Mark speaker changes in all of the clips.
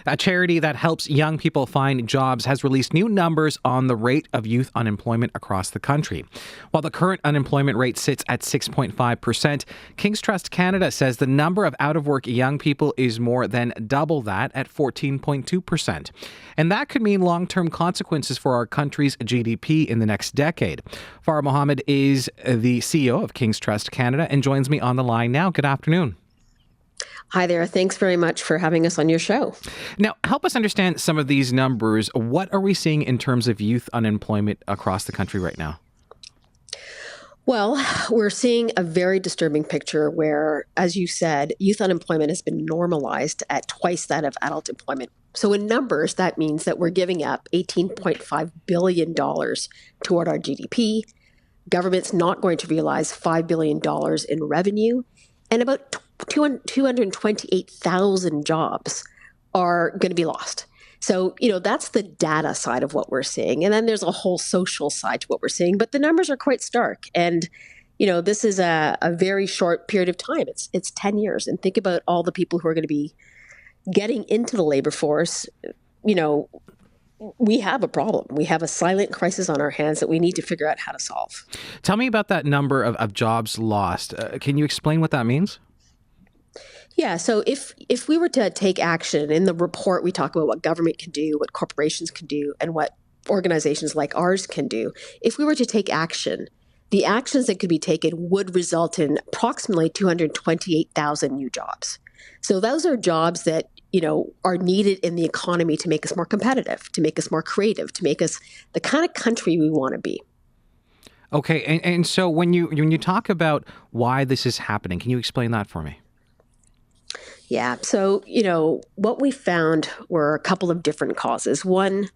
Speaker 1: A charity that helps young people find jobs has released new numbers on the rate of youth unemployment across the country. While the current unemployment rate sits at 6.5%, King's Trust Canada says the number of out-of-work young people is more than double that at 14.2%. And that could mean long-term consequences for our country's GDP in the next decade. Farah Mohamed is the CEO of King's Trust Canada and joins me on the line now. Good afternoon.
Speaker 2: Hi there. Thanks very much for having us on your show.
Speaker 1: Now, help us understand some of these numbers. What are we seeing in terms of youth unemployment across the country right now?
Speaker 2: Well, we're seeing a very disturbing picture where, as you said, youth unemployment has been normalized at twice that of adult employment. So in numbers, that means that we're giving up $18.5 billion toward our GDP. Government's not going to realize $5 billion in revenue, and about 228,000 jobs are going to be lost. So, that's the data side of what we're seeing. And then there's a whole social side to what we're seeing. But the numbers are quite stark. And, this is a very short period of time. It's 10 years. And think about all the people who are going to be getting into the labor force. We have a problem. We have a silent crisis on our hands that we need to figure out how to solve.
Speaker 1: Tell me about that number of jobs lost. Can you explain what that means?
Speaker 2: Yeah, so if we were to take action, in the report we talk about what government can do, what corporations can do, and what organizations like ours can do. If we were to take action, the actions that could be taken would result in approximately 228,000 new jobs. So those are jobs that, are needed in the economy to make us more competitive, to make us more creative, to make us the kind of country we want to be.
Speaker 1: Okay, and so when you talk about why this is happening, can you explain that for me?
Speaker 2: Yeah. So, what we found were a couple of different causes. One,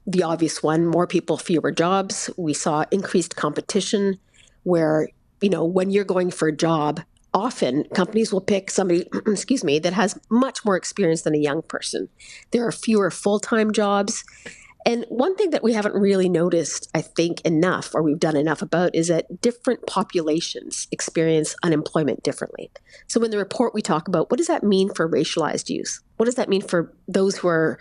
Speaker 2: the obvious one, more people, fewer jobs. We saw increased competition where, when you're going for a job, often companies will pick somebody, that has much more experience than a young person. There are fewer full-time jobs. And one thing that we haven't really noticed, I think, enough, or we've done enough about, is that different populations experience unemployment differently. So in the report, we talk about what does that mean for racialized youth? What does that mean for those who are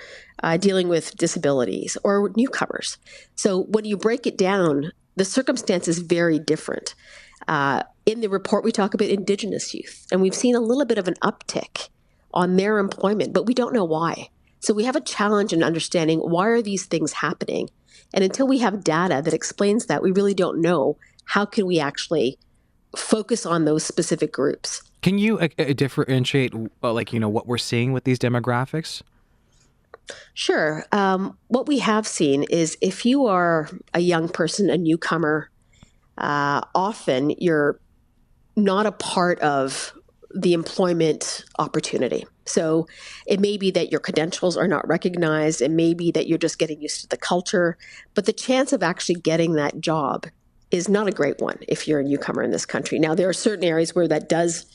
Speaker 2: dealing with disabilities or newcomers? So when you break it down, the circumstance is very different. In the report, we talk about Indigenous youth, and we've seen a little bit of an uptick on their employment, but we don't know why. So we have a challenge in understanding why are these things happening? And until we have data that explains that, we really don't know how can we actually focus on those specific groups.
Speaker 1: Can you differentiate, what we're seeing with these demographics?
Speaker 2: Sure. What we have seen is if you are a young person, a newcomer, often you're not a part of the employment opportunity. So it may be that your credentials are not recognized. It may be that you're just getting used to the culture. But the chance of actually getting that job is not a great one if you're a newcomer in this country. Now, there are certain areas where that does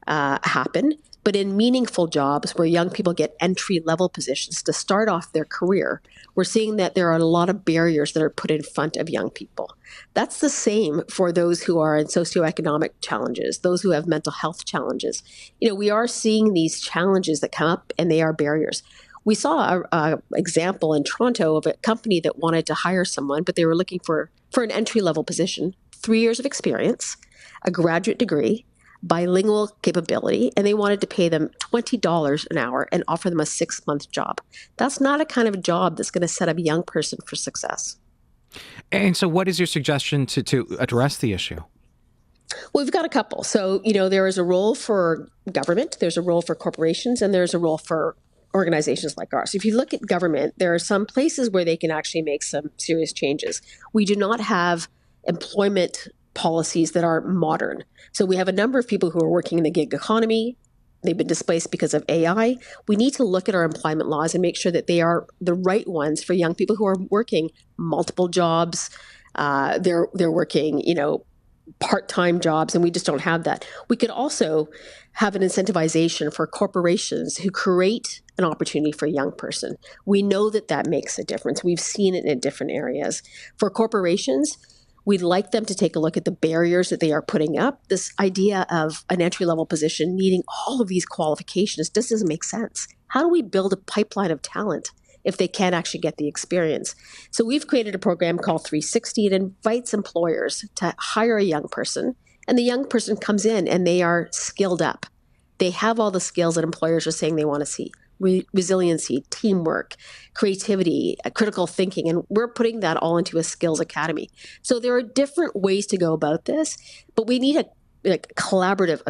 Speaker 2: happen. But in meaningful jobs where young people get entry-level positions to start off their career, we're seeing that there are a lot of barriers that are put in front of young people. That's the same for those who are in socioeconomic challenges, those who have mental health challenges. We are seeing these challenges that come up, and they are barriers. We saw an example in Toronto of a company that wanted to hire someone, but they were looking for an entry-level position, 3 years of experience, a graduate degree, bilingual capability, and they wanted to pay them $20 an hour and offer them a 6-month job. That's not a kind of job that's going to set up a young person for success.
Speaker 1: And so what is your suggestion to address the issue?
Speaker 2: Well, we've got a couple. So, there is a role for government, there's a role for corporations, and there's a role for organizations like ours. If you look at government, there are some places where they can actually make some serious changes. We do not have employment policies that are modern. So we have a number of people who are working in the gig economy. They've been displaced because of AI. We need to look at our employment laws and make sure that they are the right ones for young people who are working multiple jobs. They're working, part-time jobs, and we just don't have that. We could also have an incentivization for corporations who create an opportunity for a young person. We know that makes a difference. We've seen it in different areas. For corporations, We'd like them to take a look at the barriers that they are putting up. This idea of an entry-level position needing all of these qualifications just doesn't make sense. How do we build a pipeline of talent if they can't actually get the experience? So we've created a program called 360. It invites employers to hire a young person, and the young person comes in and they are skilled up. They have all the skills that employers are saying they want to see. Resiliency, teamwork, creativity, critical thinking, and we're putting that all into a skills academy. So there are different ways to go about this, but we need a collaborative,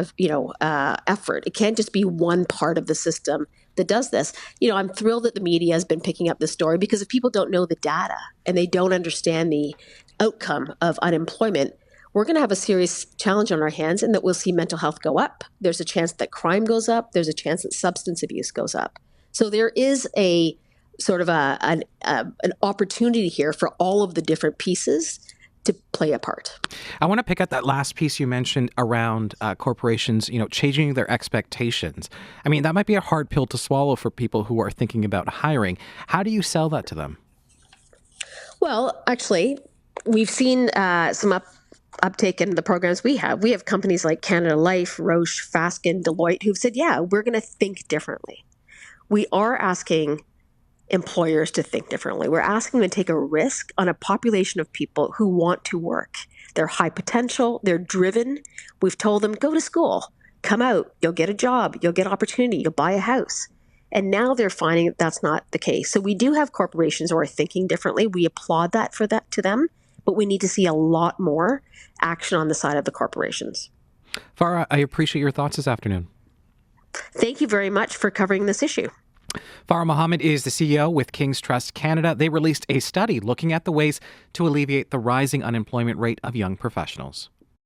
Speaker 2: effort. It can't just be one part of the system that does this. I'm thrilled that the media has been picking up this story, because if people don't know the data and they don't understand the outcome of unemployment, we're going to have a serious challenge on our hands, and that we'll see mental health go up. There's a chance that crime goes up. There's a chance that substance abuse goes up. So there is a sort of an opportunity here for all of the different pieces to play a part.
Speaker 1: I want to pick up that last piece you mentioned around corporations, changing their expectations. I mean, that might be a hard pill to swallow for people who are thinking about hiring. How do you sell that to them?
Speaker 2: Well, actually, we've seen some uptake in the programs we have. We have companies like Canada Life, Roche, Fasken, Deloitte, who've said, yeah, we're going to think differently. We are asking employers to think differently. We're asking them to take a risk on a population of people who want to work. They're high potential, they're driven. We've told them, go to school, come out, you'll get a job, you'll get opportunity, you'll buy a house. And now they're finding that that's not the case. So we do have corporations who are thinking differently. We applaud that to them, but we need to see a lot more action on the side of the corporations.
Speaker 1: Farah, I appreciate your thoughts this afternoon.
Speaker 2: Thank you very much for covering this issue.
Speaker 1: Farah Mohamed is the CEO with King's Trust Canada. They released a study looking at the ways to alleviate the rising unemployment rate of young professionals.